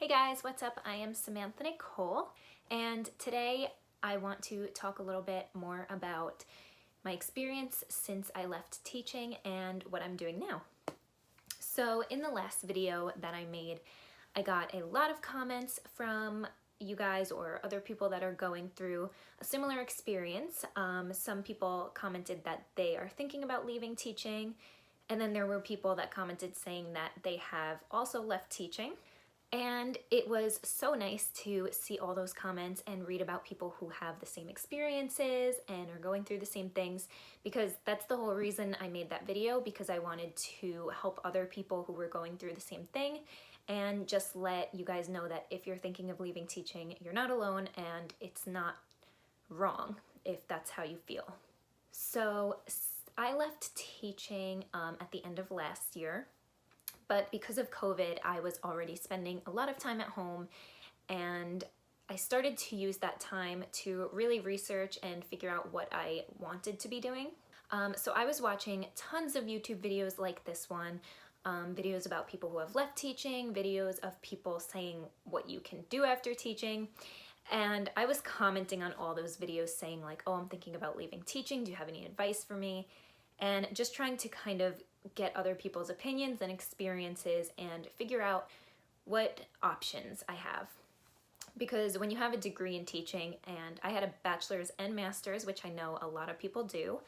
Hey guys, what's up? I am Samantha Nicole, and today I want to talk a little bit more about my experience since I left teaching and what I'm doing now. So in the last video that I made, I got a lot of comments from you guys or other people that are going through a similar experience. Some people commented that they are thinking about leaving teaching, and then there were people that commented saying that they have also left teaching. And it was so nice to see all those comments and read about people who have the same experiences and are going through the same things, because that's the whole reason I made that video, because I wanted to help other people who were going through the same thing and just let you guys know that if you're thinking of leaving teaching, you're not alone and it's not wrong if that's how you feel. So I left teaching at the end of last year. But because of COVID, I was already spending a lot of time at home, and I started to use that time to really research and figure out what I wanted to be doing. So I was watching tons of YouTube videos like this one, videos about people who have left teaching, videos of people saying what you can do after teaching. And I was commenting on all those videos saying like, oh, I'm thinking about leaving teaching. Do you have any advice for me? And just trying to kind of get other people's opinions and experiences and figure out what options I have. Because when you have a degree in teaching, and I had a bachelor's and master's, which I know a lot of people do,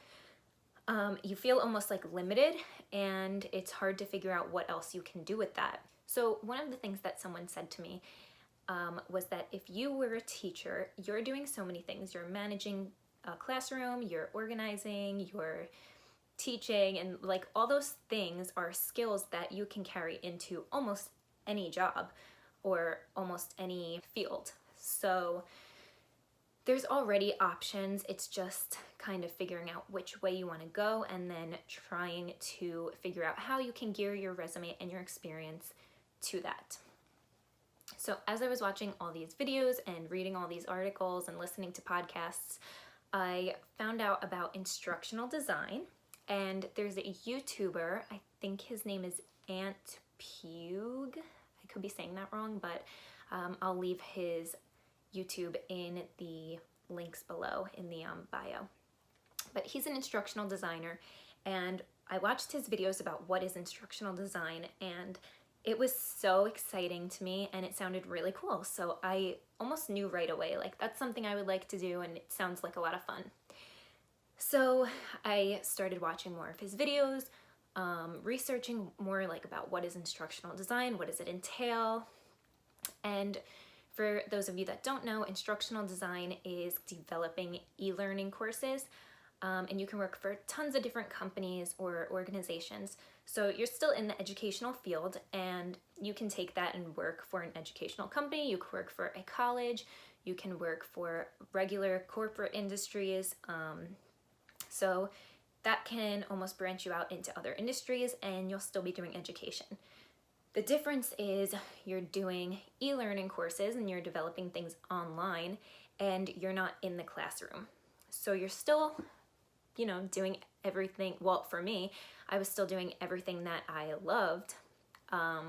you feel almost like limited, and it's hard to figure out what else you can do with that. So one of the things that someone said to me was that if you were a teacher, you're doing so many things. You're managing a classroom, you're organizing, you're teaching, and like all those things are skills that you can carry into almost any job or almost any field. So there's already options. It's just kind of figuring out which way you want to go and then trying to figure out how you can gear your resume and your experience to that. So as I was watching all these videos and reading all these articles and listening to podcasts, I found out about instructional design. And there's a YouTuber, I think his name is Ant Pug. I could be saying that wrong, but I'll leave his YouTube in the links below in the bio. But he's an instructional designer, and I watched his videos about what is instructional design, and it was so exciting to me, and it sounded really cool. So I almost knew right away, like that's something I would like to do, and it sounds like a lot of fun. So I started watching more of his videos, researching more like about what is instructional design, what does it entail. And for those of you that don't know, instructional design is developing e-learning courses, and you can work for tons of different companies or organizations. So you're still in the educational field, and you can take that and work for an educational company, you can work for a college, you can work for regular corporate industries, so that can almost branch you out into other industries, and you'll still be doing education. The difference is you're doing e-learning courses and you're developing things online, and you're not in the classroom. So you're still, doing everything. Well, for me, I was still doing everything that I loved,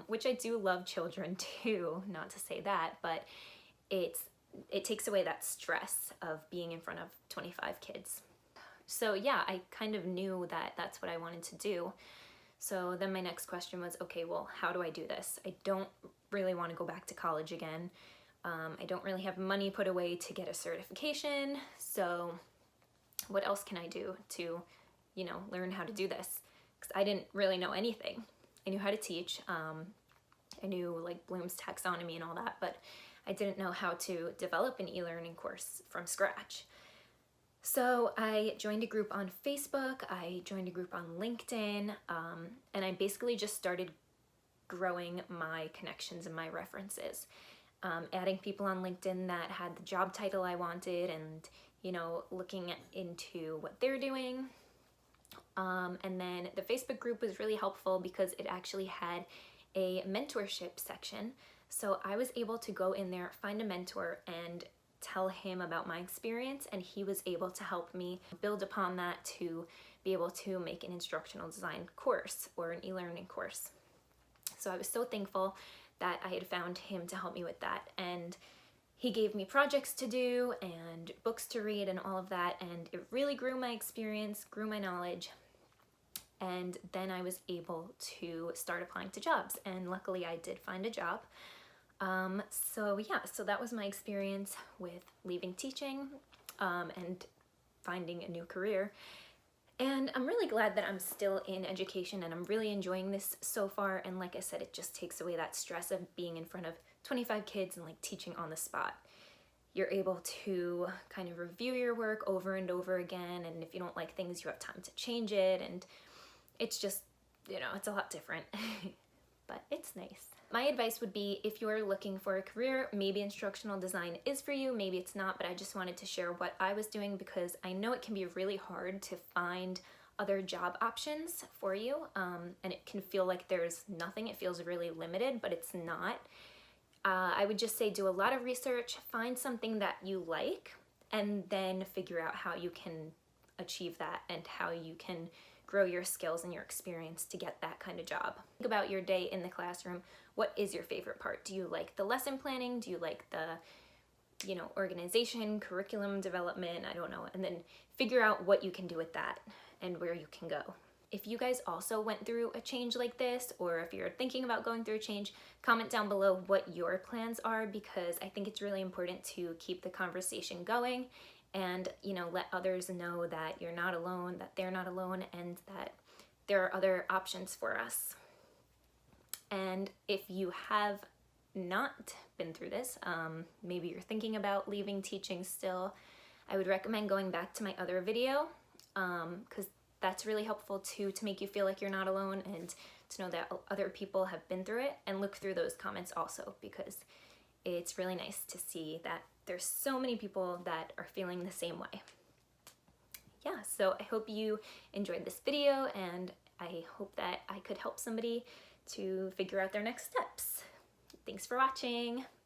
which I do love children too, not to say that, but it takes away that stress of being in front of 25 kids. So yeah, I kind of knew that that's what I wanted to do. So then my next question was, okay, well, how do I do this? I don't really want to go back to college again. I don't really have money put away to get a certification. So what else can I do to, learn how to do this? Because I didn't really know anything. I knew how to teach. I knew like Bloom's taxonomy and all that, but I didn't know how to develop an e-learning course from scratch. So I joined a group on Facebook, I joined a group on LinkedIn, and I basically just started growing my connections and my references, adding people on LinkedIn that had the job title I wanted, and, looking into what they're doing. And then the Facebook group was really helpful because it actually had a mentorship section. So I was able to go in there, find a mentor, and tell him about my experience, and he was able to help me build upon that to be able to make an instructional design course or an e-learning course. So I was so thankful that I had found him to help me with that. And he gave me projects to do and books to read and all of that, and it really grew my experience, grew my knowledge, and then I was able to start applying to jobs, and luckily I did find a job. So that was my experience with leaving teaching and finding a new career. And I'm really glad that I'm still in education, and I'm really enjoying this so far. And like I said, it just takes away that stress of being in front of 25 kids and like teaching on the spot. You're able to kind of review your work over and over again, and if you don't like things, you have time to change it, and it's just, you know, it's a lot different, but it's nice. My advice would be, if you're looking for a career, maybe instructional design is for you, maybe it's not, but I just wanted to share what I was doing because I know it can be really hard to find other job options for you, and it can feel like there's nothing. It feels really limited, but it's not. I would just say do a lot of research, find something that you like, and then figure out how you can achieve that and how you can grow your skills and your experience to get that kind of job. Think about your day in the classroom. What is your favorite part? Do you like the lesson planning? Do you like the, you know, organization, curriculum development? I don't know. And then figure out what you can do with that and where you can go. If you guys also went through a change like this, or if you're thinking about going through a change, comment down below what your plans are, because I think it's really important to keep the conversation going and, you know, let others know that you're not alone, that they're not alone, and that there are other options for us. And if you have not been through this, maybe you're thinking about leaving teaching still, I would recommend going back to my other video, because that's really helpful too, to make you feel like you're not alone and to know that other people have been through it. And look through those comments also, because it's really nice to see that there's so many people that are feeling the same way. Yeah, so I hope you enjoyed this video, and I hope that I could help somebody to figure out their next steps. Thanks for watching.